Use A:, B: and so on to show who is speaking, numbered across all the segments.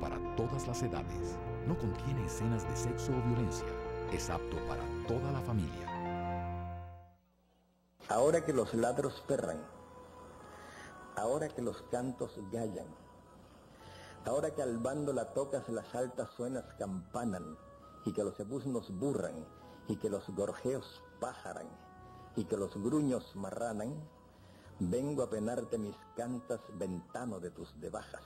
A: para todas las edades. No contiene escenas de sexo o violencia. Es apto para toda la familia.
B: Ahora que los ladros perran, ahora que los cantos gallan, ahora que al bando la tocas las altas suenas campanan, y que los ebusnos burran, y que los gorjeos pájaran, y que los gruños marranan, vengo a penarte mis cantas ventano de tus debajas.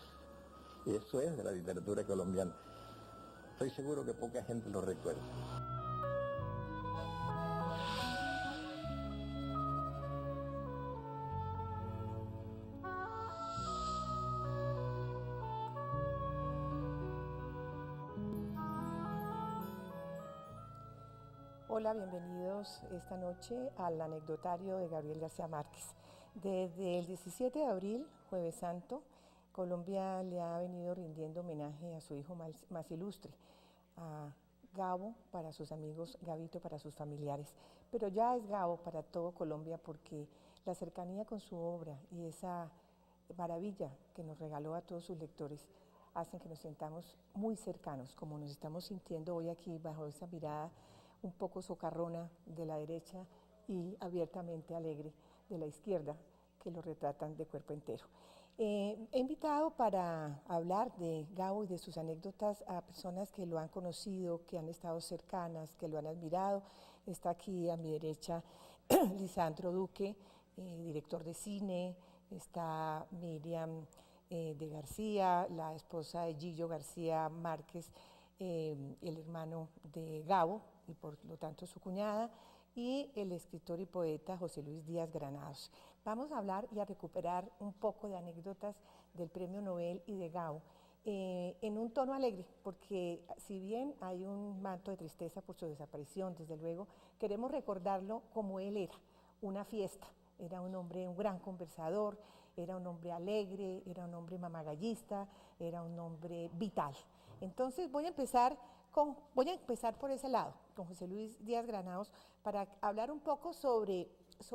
B: Y eso es de la literatura colombiana. Estoy seguro que poca gente lo recuerda.
C: Hola, bienvenidos esta noche al anecdotario de Gabriel García Márquez. Desde el 17 de abril, Jueves Santo, Colombia le ha venido rindiendo homenaje a su hijo más ilustre, a Gabo para sus amigos, Gabito para sus familiares. Pero ya es Gabo para todo Colombia porque la cercanía con su obra y esa maravilla que nos regaló a todos sus lectores hacen que nos sintamos muy cercanos, como nos estamos sintiendo hoy aquí bajo esa mirada un poco socarrona de la derecha y abiertamente alegre de la izquierda, que lo retratan de cuerpo entero. He invitado para hablar de Gabo y de sus anécdotas a personas que lo han conocido, que han estado cercanas, que lo han admirado. Está aquí a mi derecha Lisandro Duque, director de cine. Está Miriam de García, la esposa de Gillo García Márquez, el hermano de Gabo y por lo tanto su cuñada, y el escritor y poeta José Luis Díaz Granados. Vamos a hablar y a recuperar un poco de anécdotas del Premio Nobel y de Gabo, en un tono alegre, porque si bien hay un manto de tristeza por su desaparición, desde luego, queremos recordarlo como él era, una fiesta. Era un hombre, un gran conversador, era un hombre alegre, era un hombre mamagallista, era un hombre vital. Entonces voy a empezar por ese lado, con José Luis Díaz Granados, para hablar un poco sobre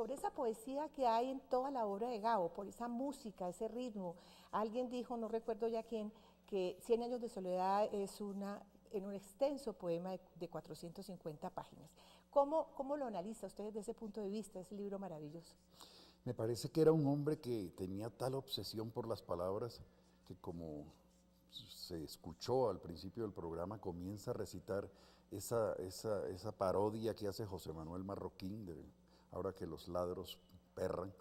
C: esa poesía que hay en toda la obra de Gabo, por esa música, ese ritmo. Alguien dijo, no recuerdo ya quién, que 100 años de soledad es en un extenso poema de 450 páginas. ¿Cómo lo analiza usted desde ese punto de vista, ese libro maravilloso?
D: Me parece que era un hombre que tenía tal obsesión por las palabras que, como se escuchó al principio del programa, comienza a recitar esa parodia que hace José Manuel Marroquín, de ahora que los ladros perran,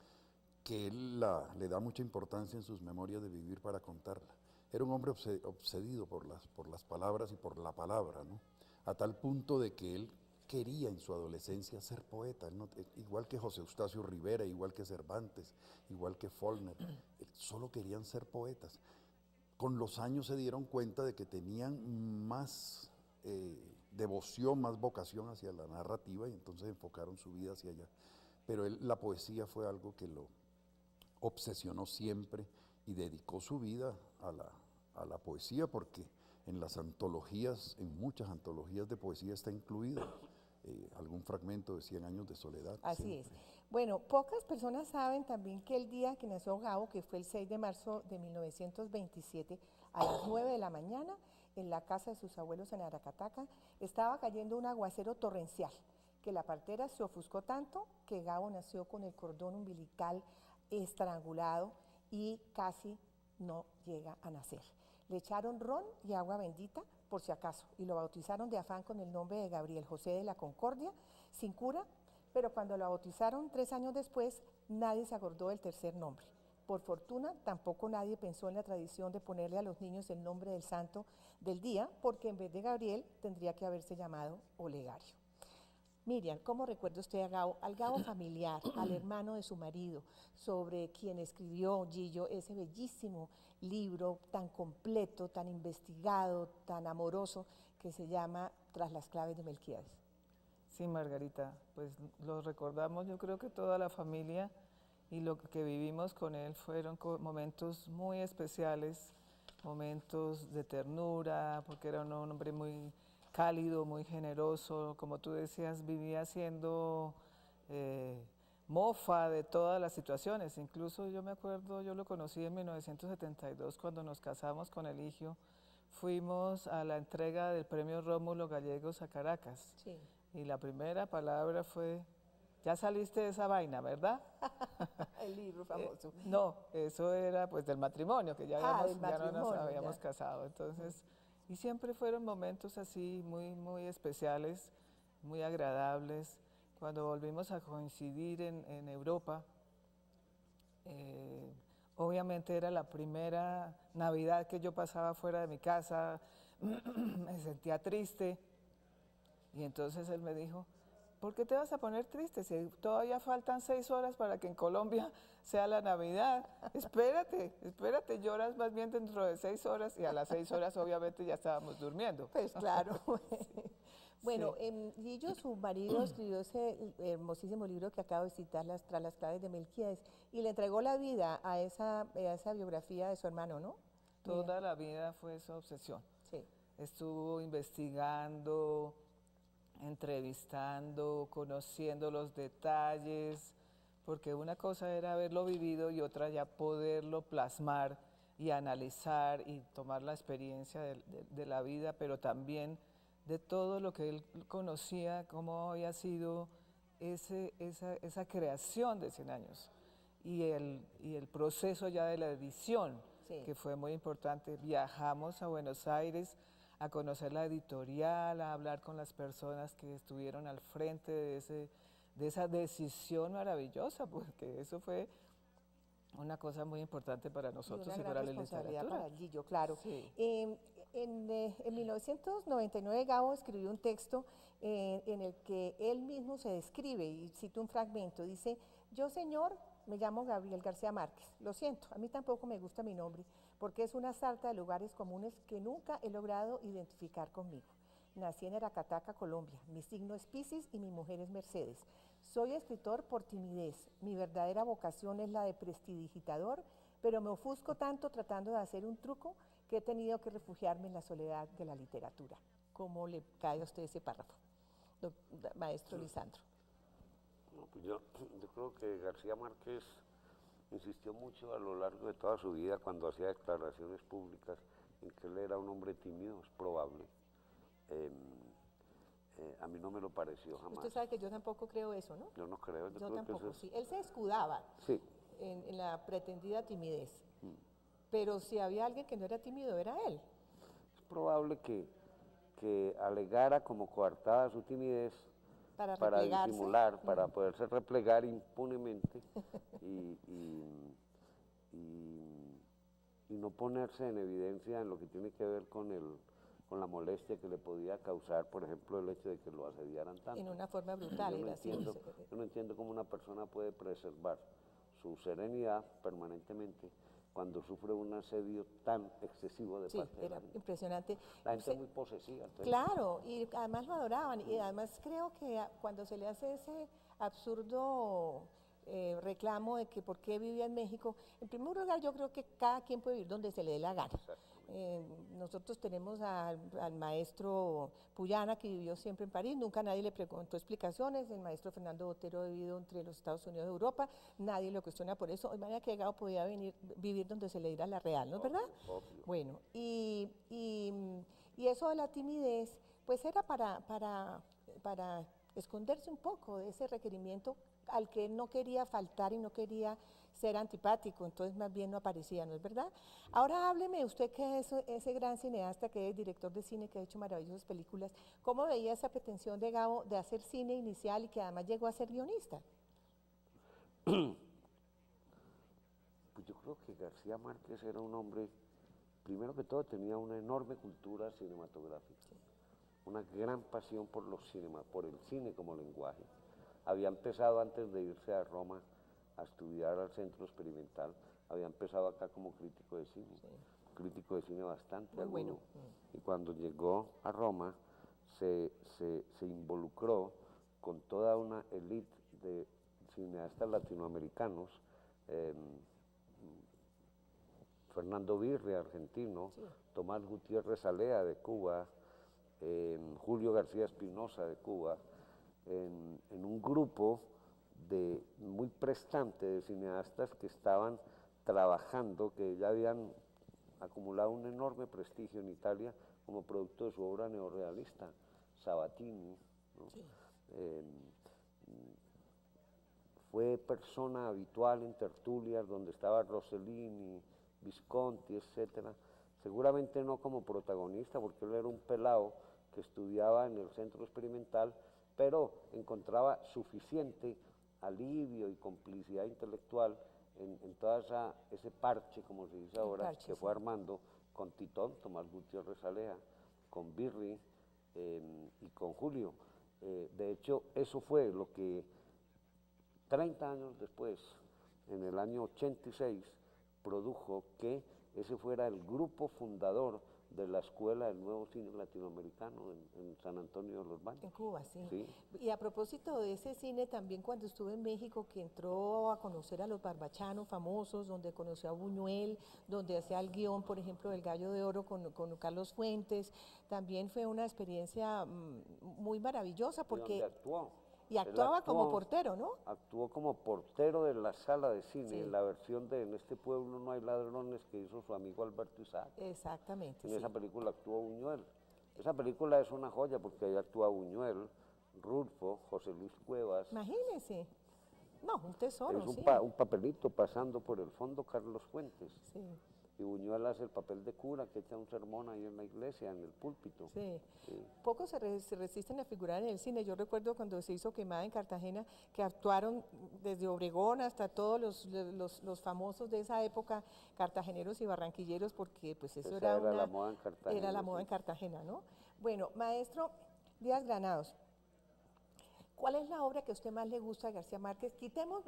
D: que él le da mucha importancia en sus memorias de vivir para contarla. Era un hombre obsedido por las palabras y por la palabra, ¿no? A tal punto de que él quería en su adolescencia ser poeta, igual que José Eustacio Rivera, igual que Cervantes, igual que Faulkner, solo querían ser poetas. Con los años se dieron cuenta de que tenían más devoción, más vocación hacia la narrativa y entonces enfocaron su vida hacia allá. Pero la poesía fue algo que lo obsesionó siempre y dedicó su vida a la poesía, porque en las antologías, en muchas antologías de poesía está incluido algún fragmento de 100 años de soledad.
C: Así
D: siempre.
C: es. Bueno, pocas personas saben también que el día que nació Gabo, que fue el 6 de marzo de 1927, a las 9 de la mañana, en la casa de sus abuelos en Aracataca, estaba cayendo un aguacero torrencial, que la partera se ofuscó tanto que Gabo nació con el cordón umbilical estrangulado y casi no llega a nacer. Le echaron ron y agua bendita por si acaso y lo bautizaron de afán con el nombre de Gabriel José de la Concordia, sin cura, pero cuando lo bautizaron 3 años después, nadie se acordó del tercer nombre. Por fortuna, tampoco nadie pensó en la tradición de ponerle a los niños el nombre del santo del día, porque en vez de Gabriel tendría que haberse llamado Olegario. Miriam, ¿cómo recuerda usted a Gabo, al Gabo familiar, al hermano de su marido, sobre quien escribió Gillo ese bellísimo libro tan completo, tan investigado, tan amoroso, que se llama Tras las claves de Melquíades?
E: Sí, Margarita, pues lo recordamos, yo creo que toda la familia, y lo que vivimos con él fueron momentos muy especiales, momentos de ternura, porque era un hombre muy cálido, muy generoso, como tú decías, vivía siendo mofa de todas las situaciones. Incluso yo me acuerdo, yo lo conocí en 1972 cuando nos casamos con Eligio, fuimos a la entrega del premio Rómulo Gallegos a Caracas.
C: Sí.
E: Y la primera palabra fue, ya saliste de esa vaina, ¿verdad?
C: El libro famoso.
E: No, eso era pues del matrimonio, que ya,
C: del
E: ya no nos
C: matrimonio,
E: habíamos
C: ya.
E: casado. Entonces, y siempre fueron momentos así muy, muy especiales, muy agradables. Cuando volvimos a coincidir en Europa, obviamente era la primera Navidad que yo pasaba fuera de mi casa, me sentía triste. Y entonces él me dijo, ¿por qué te vas a poner triste? Si todavía faltan 6 horas para que en Colombia sea la Navidad. Espérate, espérate, lloras más bien dentro de 6 horas y a las 6 horas obviamente ya estábamos durmiendo.
C: Pues claro. Bueno,
E: Sí.
C: Gillo, su marido, escribió ese hermosísimo libro que acabo de citar, Tras las claves de Melquíades, y le entregó la vida a esa biografía de su hermano, ¿no?
E: Toda la vida fue su obsesión.
C: Sí.
E: Estuvo investigando, entrevistando, conociendo los detalles, porque una cosa era haberlo vivido y otra ya poderlo plasmar y analizar y tomar la experiencia de la vida, pero también de todo lo que él conocía, cómo había sido esa creación de 100 años y el proceso ya de la edición,
C: Sí.
E: que fue muy importante. Viajamos a Buenos Aires a conocer la editorial, a hablar con las personas que estuvieron al frente de esa decisión maravillosa, porque eso fue una cosa muy importante para nosotros y para la
C: responsabilidad
E: literatura.
C: para Gillo, claro.
E: Sí.
C: En 1999 Gabo escribió un texto en el que él mismo se describe, y cito un fragmento, dice, yo señor, me llamo Gabriel García Márquez, lo siento, a mí tampoco me gusta mi nombre, porque es una sarta de lugares comunes que nunca he logrado identificar conmigo. Nací en Aracataca, Colombia, mi signo es Piscis y mi mujer es Mercedes. Soy escritor por timidez, mi verdadera vocación es la de prestidigitador, pero me ofusco tanto tratando de hacer un truco que he tenido que refugiarme en la soledad de la literatura. ¿Cómo le cae a usted ese párrafo, maestro Lisandro?
F: No, pues yo creo que García Márquez insistió mucho a lo largo de toda su vida cuando hacía declaraciones públicas en que él era un hombre tímido, es probable. A mí no me lo pareció jamás.
C: Usted sabe que yo tampoco creo eso, ¿no?
F: Yo no creo.
C: Yo
F: creo
C: tampoco,
F: que eso es,
C: sí. Él se escudaba
F: sí.
C: en la pretendida timidez, pero si había alguien que no era tímido, era él.
F: Es probable que alegara como coartada su timidez
C: Para
F: para
C: replegarse.
F: disimular, para poderse replegar impunemente y no ponerse en evidencia en lo que tiene que ver con la molestia que le podía causar, por ejemplo, el hecho de que lo asediaran tanto.
C: En una forma brutal,
F: Yo no
C: era así.
F: yo no entiendo cómo una persona puede preservar su serenidad permanentemente cuando sufre un asedio tan excesivo de
C: Sí,
F: parte de
C: era
F: la gente.
C: impresionante.
F: La gente es muy posesiva. Entonces,
C: Claro, y además lo adoraban. Y además creo que cuando se le hace ese absurdo reclamo de que por qué vivía en México, en primer lugar yo creo que cada quien puede vivir donde se le dé la gana. Nosotros tenemos al maestro Puyana, que vivió siempre en París, nunca nadie le preguntó explicaciones. El maestro Fernando Botero ha vivido entre los Estados Unidos y Europa, nadie lo cuestiona por eso, de manera que Gabo podía vivir donde se le diera la real, ¿no es verdad?
F: obvio.
C: Bueno, y eso de la timidez, pues era para esconderse un poco de ese requerimiento al que él no quería faltar y no quería ser antipático, entonces más bien no aparecía, ¿no es verdad? Ahora hábleme usted, que es ese gran cineasta, que es director de cine, que ha hecho maravillosas películas, ¿cómo veía esa pretensión de Gabo de hacer cine inicial y que además llegó a ser guionista?
F: Pues yo creo que García Márquez era un hombre, primero que todo, tenía una enorme cultura cinematográfica, una gran pasión por por el cine como lenguaje. Había empezado antes de irse a Roma a estudiar al Centro Experimental, había empezado acá como crítico de cine, crítico de cine bastante
C: Muy
F: agudo.
C: bueno.
F: Y cuando llegó a Roma se involucró con toda una élite de cineastas latinoamericanos, Fernando Birria, argentino,
C: Sí.
F: Tomás Gutiérrez Alea, de Cuba, Julio García Espinosa, de Cuba, en un grupo muy prestante de cineastas que estaban trabajando, que ya habían acumulado un enorme prestigio en Italia como producto de su obra neorrealista, Sabatini, ¿no?
C: Sí.
F: Fue persona habitual en tertulias donde estaba Rossellini, Visconti, etcétera. Seguramente no como protagonista, porque él era un pelado que estudiaba en el centro experimental, pero encontraba suficiente alivio y complicidad intelectual en todo ese parche, como se dice ahora,
C: parche,
F: que
C: sí.
F: fue armando con Titón, Tomás Gutiérrez Aleja, con Birri y con Julio. De hecho, eso fue lo que 30 años después, en el año 86, produjo que ese fuera el grupo fundador de la Escuela del Nuevo Cine Latinoamericano en San Antonio de los Baños.
C: En Cuba, sí.
F: Sí.
C: Y a propósito de ese cine, también cuando estuve en México, que entró a conocer a los barbachanos famosos, donde conoció a Buñuel, donde hacía el guión, por ejemplo, del Gallo de Oro con Carlos Fuentes, también fue una experiencia muy maravillosa, porque...
F: Donde actuó.
C: Y actuaba
F: Él
C: como portero, ¿no?
F: Actuó como portero de la sala de cine,
C: Sí.
F: en la versión de En este pueblo no hay ladrones, que hizo su amigo Alberto Isaac.
C: Exactamente,
F: En
C: sí.
F: esa película actuó Buñuel. Esa película es una joya porque ahí actúa Buñuel, Rulfo, José Luis Cuevas.
C: Imagínese. No, un tesoro,
F: Es un,
C: sí.
F: un papelito pasando por el fondo Carlos Fuentes.
C: Sí.
F: Y Buñuel hace el papel de cura que echa un sermón ahí en la iglesia, en el púlpito.
C: Sí.
F: Sí.
C: Pocos se resisten a figurar en el cine. Yo recuerdo cuando se hizo Quemada en Cartagena, que actuaron desde Obregón hasta todos los famosos de esa época, cartageneros y barranquilleros, porque pues eso
F: Esa
C: era
F: la moda en Cartagena.
C: Era la moda
F: sí.
C: en Cartagena, ¿no? Bueno, maestro Díaz Granados, ¿cuál es la obra que a usted más le gusta de García Márquez? Quitemos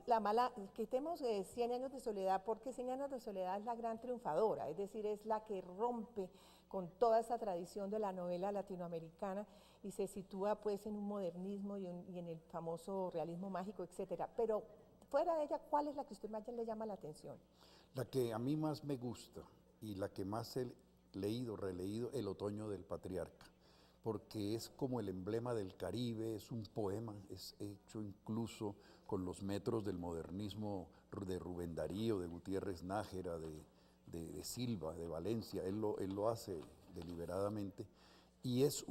C: 100 años de soledad, porque 100 años de soledad es la gran triunfadora, es decir, es la que rompe con toda esa tradición de la novela latinoamericana y se sitúa pues en un modernismo y en el famoso realismo mágico, etcétera. Pero fuera de ella, ¿cuál es la que a usted más le llama la atención?
D: La que a mí más me gusta y la que más he leído, releído, El otoño del patriarca, porque es como el emblema del Caribe, es un poema, es hecho incluso con los metros del modernismo de Rubén Darío, de Gutiérrez Nájera, de Silva, de Valencia, él lo hace deliberadamente, y es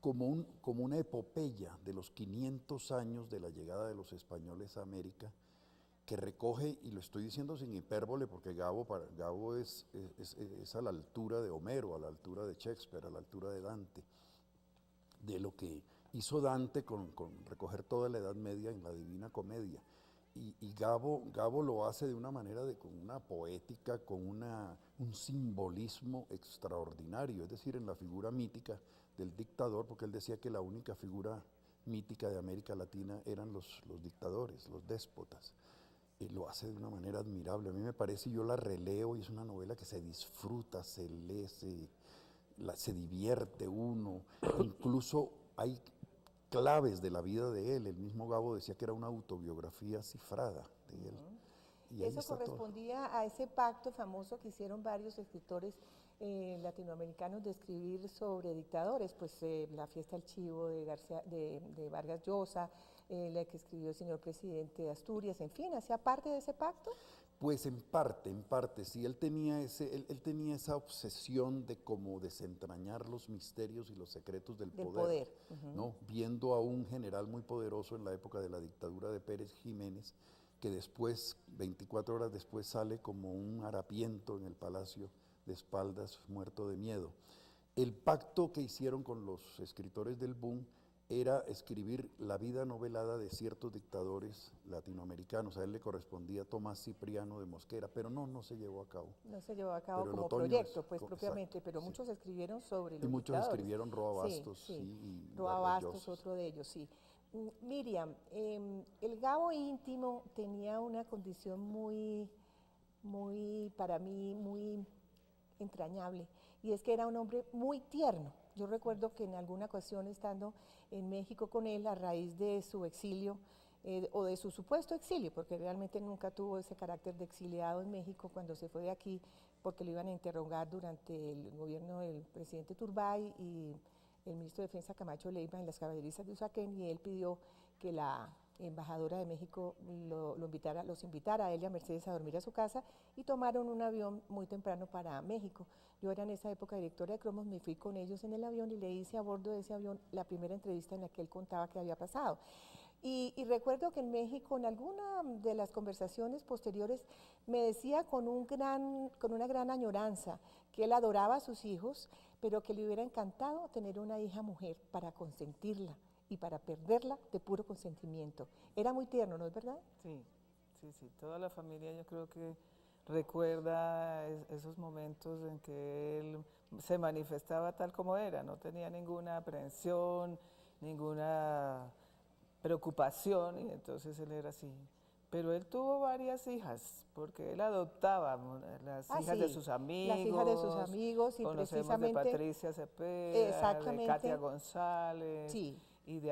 D: como una epopeya de los 500 años de la llegada de los españoles a América, que recoge, y lo estoy diciendo sin hipérbole, porque Gabo es a la altura de Homero, a la altura de Shakespeare, a la altura de Dante, de lo que hizo Dante con recoger toda la Edad Media en la Divina Comedia. Y Gabo lo hace de una manera, con una poética, con un simbolismo extraordinario, es decir, en la figura mítica del dictador, porque él decía que la única figura mítica de América Latina eran los dictadores, los déspotas. Lo hace de una manera admirable. A mí me parece, yo la releo y es una novela que se disfruta, se lee, se divierte uno, incluso hay claves de la vida de él. El mismo Gabo decía que era una autobiografía cifrada de él. Y
C: eso correspondía a ese pacto famoso que hicieron varios escritores latinoamericanos de escribir sobre dictadores, pues La fiesta del chivo de Vargas Llosa, la que escribió el señor presidente de Asturias, en fin, ¿hacía parte de ese pacto?
D: Pues en parte, sí, él tenía esa obsesión de cómo desentrañar los misterios y los secretos del poder. ¿No? Viendo a un general muy poderoso en la época de la dictadura de Pérez Jiménez, que después, 24 horas después, sale como un harapiento en el palacio de espaldas, muerto de miedo. El pacto que hicieron con los escritores del boom era escribir la vida novelada de ciertos dictadores latinoamericanos. A él le correspondía Tomás Cipriano de Mosquera, pero no se llevó a cabo.
C: No se llevó a cabo
D: pero
C: como proyecto, pues propiamente, pero muchos escribieron sobre los
D: muchos
C: dictadores.
D: Escribieron Roa Bastos,
C: sí,
D: y
C: Roa Bastos, otro de ellos, sí. Miriam, el Gabo íntimo tenía una condición para mí, muy entrañable, y es que era un hombre muy tierno. Yo recuerdo que en alguna ocasión, estando en México con él, a raíz de su exilio, o de su supuesto exilio, porque realmente nunca tuvo ese carácter de exiliado en México, cuando se fue de aquí, porque lo iban a interrogar durante el gobierno del presidente Turbay y el ministro de Defensa Camacho Leiva en las caballerizas de Usaquén, y él pidió que la embajadora de México los invitara a él y a Mercedes a dormir a su casa y tomaron un avión muy temprano para México. Yo era en esa época directora de Cromos, me fui con ellos en el avión y le hice a bordo de ese avión la primera entrevista en la que él contaba qué había pasado. Y recuerdo que en México, en alguna de las conversaciones posteriores, me decía con una gran añoranza que él adoraba a sus hijos, pero que le hubiera encantado tener una hija mujer para consentirla y para perderla de puro consentimiento. Era muy tierno, ¿no es verdad?
E: Sí, sí, sí. Toda la familia yo creo que recuerda esos momentos en que él se manifestaba tal como era, no tenía ninguna aprensión, ninguna preocupación, y entonces él era así. Pero él tuvo varias hijas, porque él adoptaba las hijas de sus amigos.
C: Las hijas de sus amigos y
E: conocemos
C: precisamente
E: de Patricia Cepeda, de Katia González,
C: sí,
E: y de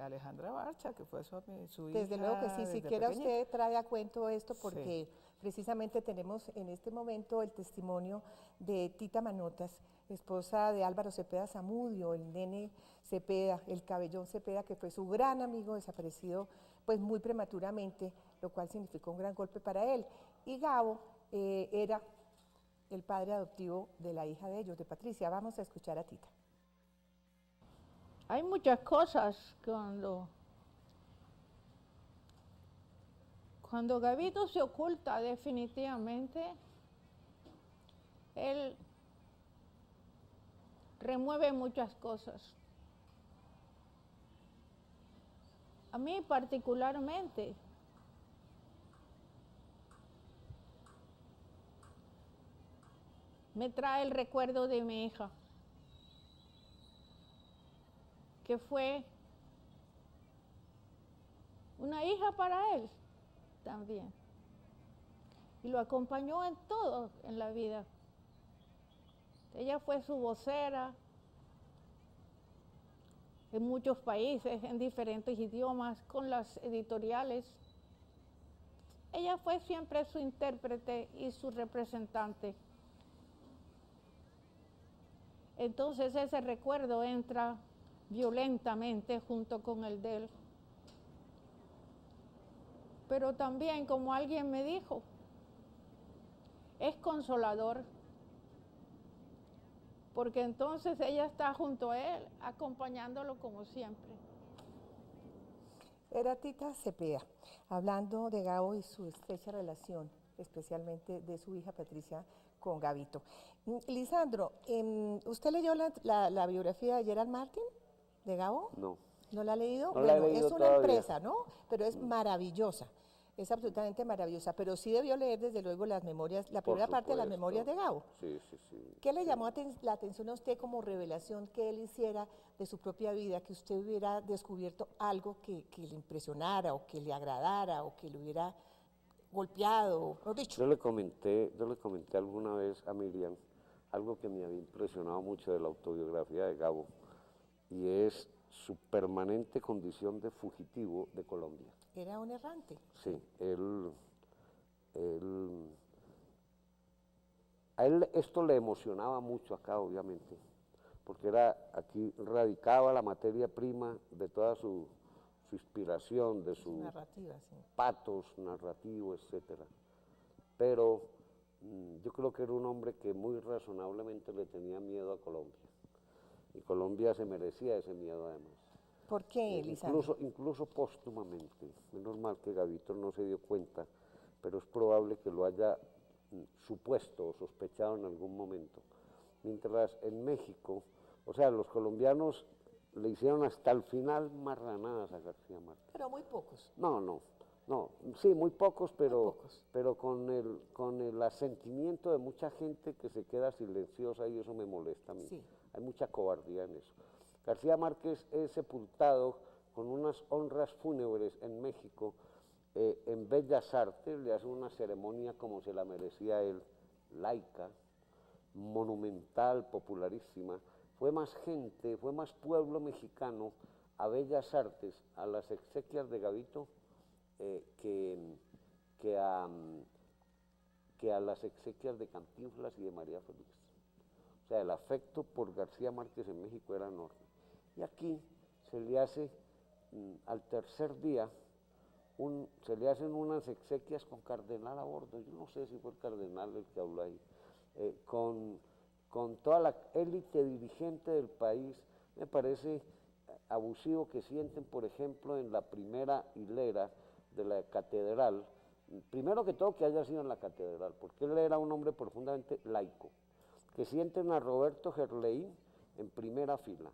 E: Alejandra Barcha, que fue su hija.
C: Desde luego que sí, siquiera usted trae a cuento esto porque
E: sí.
C: Precisamente tenemos en este momento el testimonio de Tita Manotas, esposa de Álvaro Cepeda Zamudio, el nene Cepeda, el cabellón Cepeda, que fue su gran amigo desaparecido pues muy prematuramente, lo cual significó un gran golpe para él. Y Gabo era el padre adoptivo de la hija de ellos, de Patricia. Vamos a escuchar a Tita.
G: Hay muchas cosas cuando Gabito se oculta definitivamente, él remueve muchas cosas. A mí particularmente, me trae el recuerdo de mi hija, que fue una hija para él también. Y lo acompañó en todo en la vida. Ella fue su vocera en muchos países, en diferentes idiomas, con las editoriales. Ella fue siempre su intérprete y su representante. Entonces ese recuerdo entra violentamente junto con el de él. Pero también, como alguien me dijo, es consolador, porque entonces ella está junto a él, acompañándolo como siempre.
C: Era Tita Cepeda, hablando de Gabo y su estrecha relación, especialmente de su hija Patricia con Gabito. Lisandro, ¿usted leyó la biografía de Gerald Martin, de Gabo?
F: No.
C: ¿No la ha leído?
F: No
C: Bueno,
F: la he leído
C: es una
F: todavía.
C: empresa, ¿no? Pero es maravillosa, es absolutamente maravillosa, pero sí debió leer desde luego las memorias, la primera parte de las memorias de Gabo.
F: Sí, sí, sí.
C: ¿Qué le llamó la atención a usted como revelación que él hiciera de su propia vida, que usted hubiera descubierto algo que le impresionara o que le agradara o que le hubiera golpeado, mejor dicho?
F: Yo le comenté alguna vez a Miriam algo que me había impresionado mucho de la autobiografía de Gabo, y es su permanente condición de fugitivo de Colombia.
C: Era un errante.
F: Sí, a él esto le emocionaba mucho acá, obviamente, porque aquí radicaba la materia prima de toda su inspiración, de su
C: narrativa, sí.
F: patos narrativo, etcétera. Pero yo creo que era un hombre que muy razonablemente le tenía miedo a Colombia, y Colombia se merecía ese miedo además.
C: ¿Por qué, Lisandro?
F: Incluso póstumamente. Menos mal que Gabito no se dio cuenta, pero es probable que lo haya supuesto o sospechado en algún momento. Mientras en México, o sea, los colombianos le hicieron hasta el final marranadas a García Márquez.
C: Pero muy pocos.
F: No, sí, muy pocos, pero con el asentimiento de mucha gente que se queda silenciosa, y eso me molesta a mí.
C: Sí.
F: Hay mucha cobardía en eso. García Márquez es sepultado con unas honras fúnebres en México, en Bellas Artes, le hacen una ceremonia como se la merecía él, laica, monumental, popularísima. Fue más gente, fue más pueblo mexicano a Bellas Artes, a las exequias de Gabito, que a las exequias de Cantinflas y de María Félix. O sea, el afecto por García Márquez en México era enorme. Y aquí se le hace, al tercer día, se le hacen unas exequias con cardenal a bordo, yo no sé si fue el cardenal el que habló ahí, con toda la élite dirigente del país. Me parece abusivo que sienten, por ejemplo, en la primera hilera de la catedral, primero que todo que haya sido en la catedral, porque él era un hombre profundamente laico, que sienten a Roberto Gerlein en primera fila,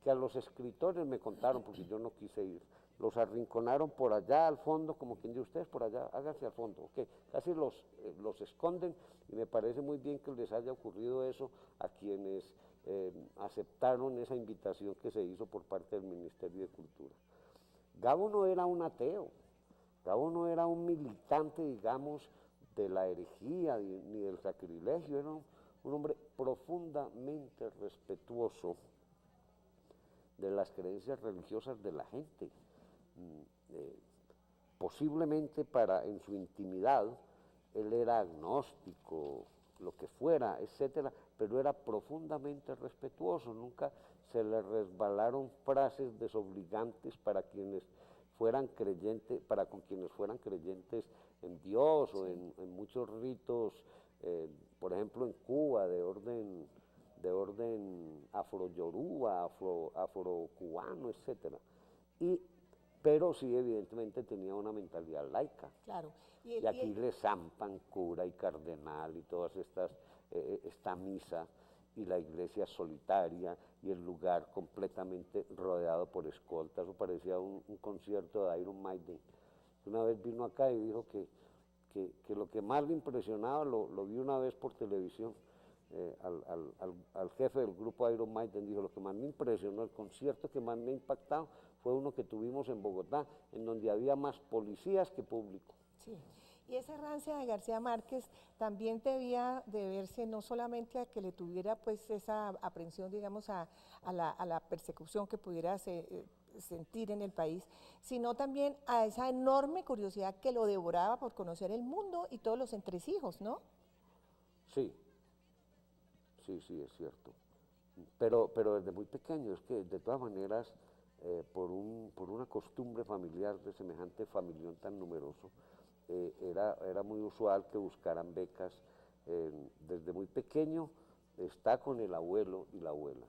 F: que a los escritores me contaron, porque yo no quise ir, los arrinconaron por allá al fondo, como quien dice, ustedes por allá, háganse al fondo, ok, casi los esconden, y me parece muy bien que les haya ocurrido eso a quienes aceptaron esa invitación que se hizo por parte del Ministerio de Cultura. Gabo no era un ateo, Gabo no era un militante, digamos, de la herejía ni del sacrilegio, era un hombre profundamente respetuoso de las creencias religiosas de la gente. Posiblemente en su intimidad, él era agnóstico, lo que fuera, etcétera, pero era profundamente respetuoso, nunca se le resbalaron frases desobligantes para quienes fueran creyentes, con quienes fueran creyentes en Dios, sí, o en muchos ritos, por ejemplo en Cuba, de orden afro-yoruba, afro-cubano, etcétera. Pero sí, evidentemente tenía una mentalidad laica.
C: Claro.
F: Y aquí le zampan cura y cardenal y todas esta misa y la iglesia solitaria y el lugar completamente rodeado por escoltas. Eso parecía un concierto de Iron Maiden. Una vez vino acá y dijo que lo que más le impresionaba, lo vi una vez por televisión, al jefe del grupo Iron Maiden, dijo, lo que más me impresionó, el concierto que más me ha impactado fue uno que tuvimos en Bogotá, en donde había más policías que público.
C: Sí, y esa errancia de García Márquez también debía deberse no solamente a que le tuviera pues esa aprehensión, digamos, a la persecución que pudiera sentir en el país, sino también a esa enorme curiosidad que lo devoraba por conocer el mundo y todos los entresijos, ¿no?
F: Sí, es cierto. Pero desde muy pequeño, es que de todas maneras, por una costumbre familiar de semejante familión tan numeroso, era muy usual que buscaran becas. Desde muy pequeño está con el abuelo y la abuela.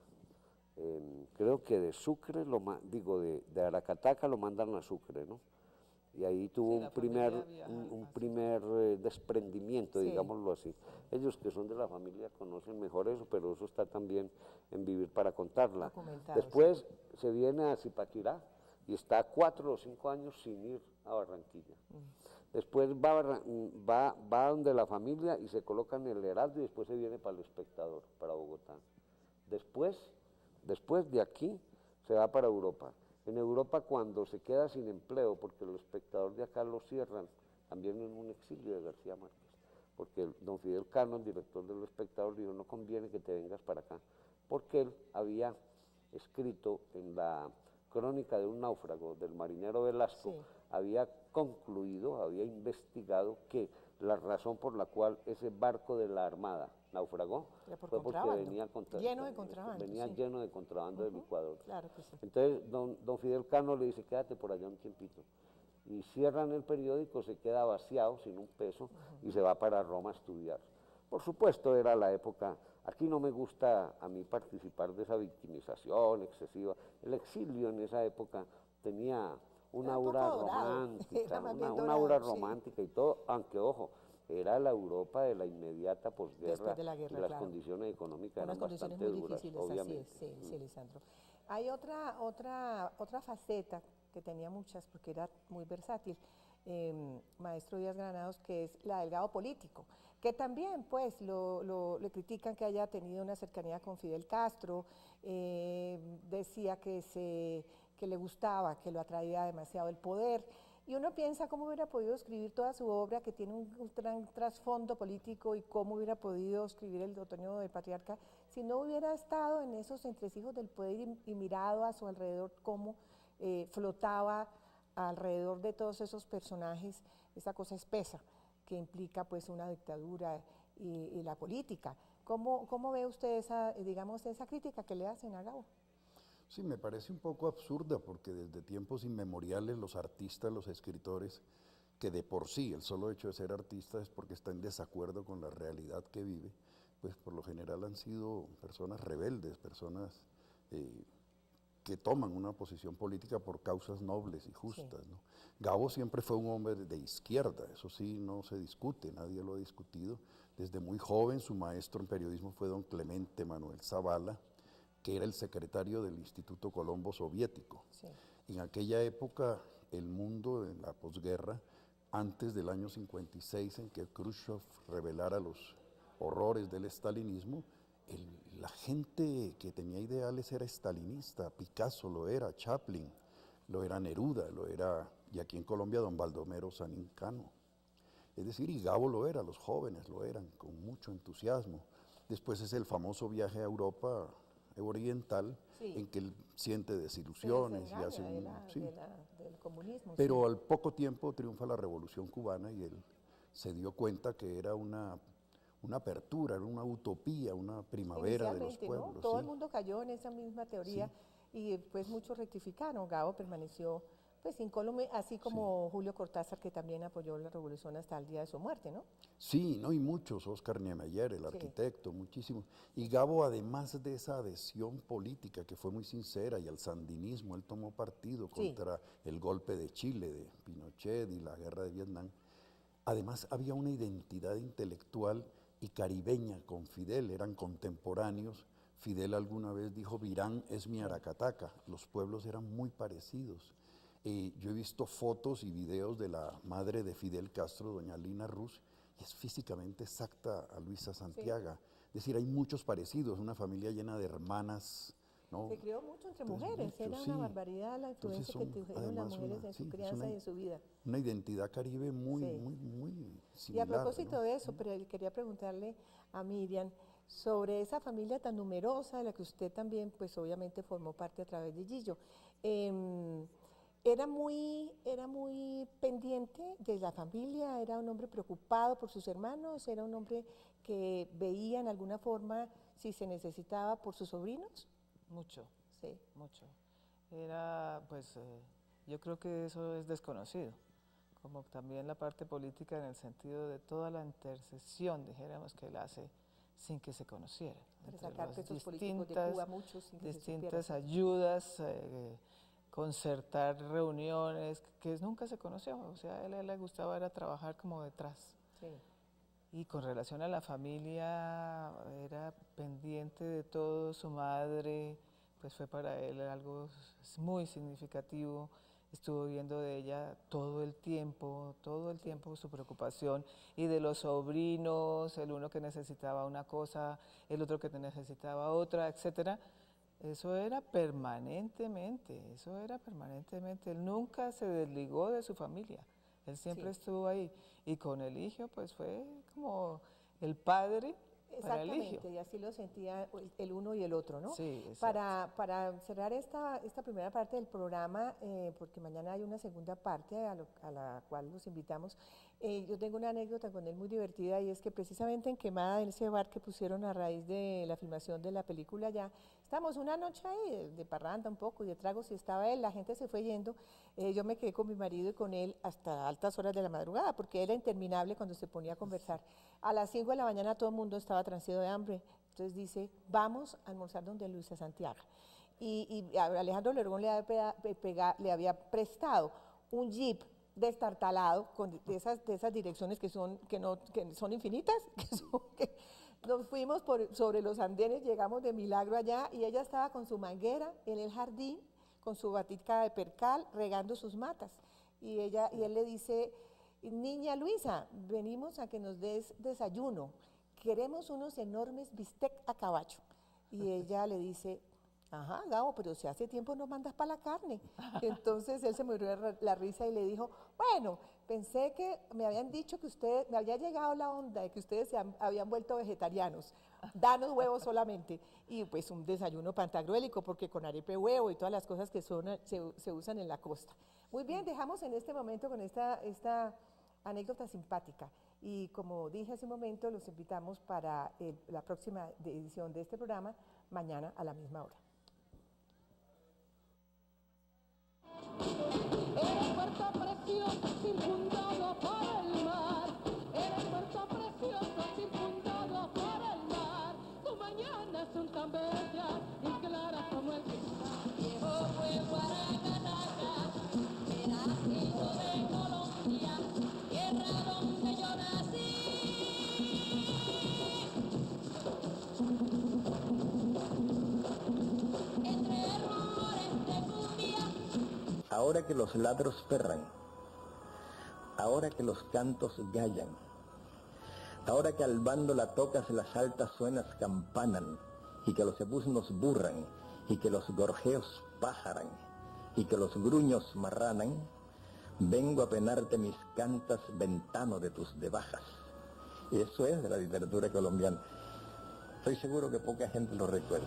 F: Creo que de Sucre, de Aracataca lo mandan a Sucre, ¿no? Y ahí tuvo un primer desprendimiento, sí, digámoslo así. Ellos que son de la familia conocen mejor eso, pero eso está también en Vivir para Contarla. Después se viene a Zipaquirá y está 4 o 5 años sin ir a Barranquilla. Después va donde la familia y se coloca en el Heraldo y después se viene para El Espectador, para Bogotá. Después de aquí se va para Europa. En Europa, cuando se queda sin empleo, porque El Espectador de acá lo cierran, también en un exilio de García Márquez, porque don Fidel Cano, el director del Espectador, dijo, no conviene que te vengas para acá, porque él había escrito en la crónica de un náufrago del marinero Velasco, sí, había concluido, había investigado que la razón por la cual ese barco de la Armada naufragó fue porque venía
C: lleno de contrabando, sí,
F: lleno de contrabando del Ecuador.
C: Claro que sí.
F: Entonces don Fidel Cano le dice, quédate por allá un tiempito. Y cierran el periódico, se queda vaciado, sin un peso, y se va para Roma a estudiar. Por supuesto, era la época, aquí no me gusta a mí participar de esa victimización excesiva. El exilio en esa época tenía una aura romántica, una aura romántica, sí, y todo, aunque ojo, era la Europa de la inmediata posguerra, y las condiciones económicas eran bastante duras, obviamente.
C: Así es, sí, Lisandro. Hay otra faceta que tenía muchas, porque era muy versátil, maestro Díaz Granados, que es la del Gabo político, que también pues le critican que haya tenido una cercanía con Fidel Castro, decía que le gustaba, que lo atraía demasiado el poder, y uno piensa cómo hubiera podido escribir toda su obra, que tiene un gran trasfondo político, y cómo hubiera podido escribir El Otoño del Patriarca, si no hubiera estado en esos entresijos del poder y mirado a su alrededor cómo flotaba alrededor de todos esos personajes, esa cosa espesa que implica pues una dictadura y la política. ¿Cómo ve usted esa crítica que le hacen a Gabo?
D: Sí, me parece un poco absurda porque desde tiempos inmemoriales los artistas, los escritores, que de por sí el solo hecho de ser artista es porque está en desacuerdo con la realidad que vive, pues por lo general han sido personas rebeldes, personas que toman una posición política por causas nobles y justas, ¿no? Gabo siempre fue un hombre de izquierda, eso sí, no se discute, nadie lo ha discutido. Desde muy joven su maestro en periodismo fue don Clemente Manuel Zavala, que era el secretario del Instituto Colombo Soviético.
C: Sí.
D: En aquella época, el mundo en la posguerra, antes del año 56, en que Khrushchev revelara los horrores del estalinismo, la gente que tenía ideales era estalinista. Picasso lo era, Chaplin, lo era Neruda, lo era, y aquí en Colombia, don Baldomero Sanín Cano. Es decir, y Gabo lo era, los jóvenes lo eran, con mucho entusiasmo. Después es el famoso viaje a Europa oriental,
C: Sí.
D: en que él siente desilusiones y hace
C: del comunismo.
D: Pero
C: sí.
D: al poco tiempo triunfa la Revolución Cubana y él se dio cuenta que era una apertura, era una utopía, una primavera de los
C: Inicialmente,
D: pueblos.
C: ¿no? Todo
D: sí.
C: el mundo cayó en esa misma teoría y después muchos rectificaron. Gabo permaneció pues incólume, así como Julio Cortázar, que también apoyó la revolución hasta el día de su muerte, ¿no?
D: Sí, no, y muchos, Oscar Niemeyer, el arquitecto, muchísimos. Y Gabo, además de esa adhesión política que fue muy sincera y al sandinismo, él tomó partido contra el golpe de Chile, de Pinochet y la guerra de Vietnam. Además, había una identidad intelectual y caribeña con Fidel, eran contemporáneos. Fidel alguna vez dijo, Virán es mi Aracataca, los pueblos eran muy parecidos. Yo he visto fotos y videos de la madre de Fidel Castro, doña Lina Ruz, y es físicamente exacta a Luisa Santiaga. Es decir, hay muchos parecidos, una familia llena de hermanas, ¿no?
C: Se crió mucho entre
D: Entonces,
C: mujeres,
D: mucho,
C: era una barbaridad la influencia que tuvieron las mujeres en su crianza y en su vida.
D: Una identidad caribe muy similar.
C: Y a propósito
D: ¿no?
C: de eso, pero quería preguntarle a Miriam sobre esa familia tan numerosa de la que usted también, pues obviamente formó parte a través de Gillo. Era muy pendiente de la familia, era un hombre preocupado por sus hermanos, era un hombre que veía en alguna forma si se necesitaba por sus sobrinos.
E: Mucho,
C: Sí.
E: mucho. Era, pues, yo creo que eso es desconocido, como también la parte política en el sentido de toda la intercesión, dijéramos, que él hace sin que se conociera.
C: Para sacar presos políticos de Cuba, muchos sin que se supiera.
E: Distintas ayudas, concertar reuniones, que nunca se conoció, o sea, a él le gustaba era trabajar como detrás.
C: Sí.
E: Y con relación a la familia, era pendiente de todo, su madre, pues fue para él algo muy significativo, estuvo viendo de ella todo el tiempo su preocupación, y de los sobrinos, el uno que necesitaba una cosa, el otro que necesitaba otra, etcétera. Eso era permanentemente, él nunca se desligó de su familia, él siempre estuvo ahí, y con Eligio pues fue como el padre para Eligio.
C: Exactamente, y así lo sentía el uno y el otro, ¿no?
E: Sí,
C: para cerrar esta primera parte del programa, porque mañana hay una segunda parte a la cual los invitamos, yo tengo una anécdota con él muy divertida, y es que precisamente en Quemada, en ese bar que pusieron a raíz de la filmación de la película ya, estábamos una noche ahí de parranda un poco y de tragos, y estaba él, la gente se fue yendo, yo me quedé con mi marido y con él hasta altas horas de la madrugada, porque era interminable cuando se ponía a conversar. A las 5 de la mañana todo el mundo estaba transido de hambre, entonces dice, vamos a almorzar donde Luisa Santiago. Y Alejandro Lergón le había prestado un jeep destartalado de esas direcciones que son infinitas, nos fuimos sobre los andenes, llegamos de milagro allá, y ella estaba con su manguera en el jardín, con su batica de percal, regando sus matas, y él le dice, niña Luisa, venimos a que nos des desayuno, queremos unos enormes bistec a caballo. Y ella le dice, ajá, Gabo, pero si hace tiempo no mandas para la carne. Entonces él se murió de la risa y le dijo, bueno, pensé que me habían dicho que me había llegado la onda de que ustedes se habían vuelto vegetarianos, danos huevos solamente. Y pues un desayuno pantagruélico, porque con arepe huevo y todas las cosas que se usan en la costa. Muy bien, dejamos en este momento con esta anécdota simpática. Y como dije hace un momento, los invitamos para la próxima edición de este programa, mañana a la misma hora.
H: precioso circundado por el mar. Eres puerto precioso circundado por el mar. Tus mañanas son tan bellas y claras como el cristal. Viejo fue Guaracataca, pedacito de Colombia, tierra donde yo nací. Entre rumores de cumbia.
B: Ahora que los ladros perran, ahora que los cantos gallan, ahora que al bando la tocas las altas suenas campanan, y que los ebusnos burran, y que los gorjeos pájaran, y que los gruños marranan, vengo a penarte mis cantas ventano de tus debajas. Eso es de la literatura colombiana. Estoy seguro que poca gente lo recuerda.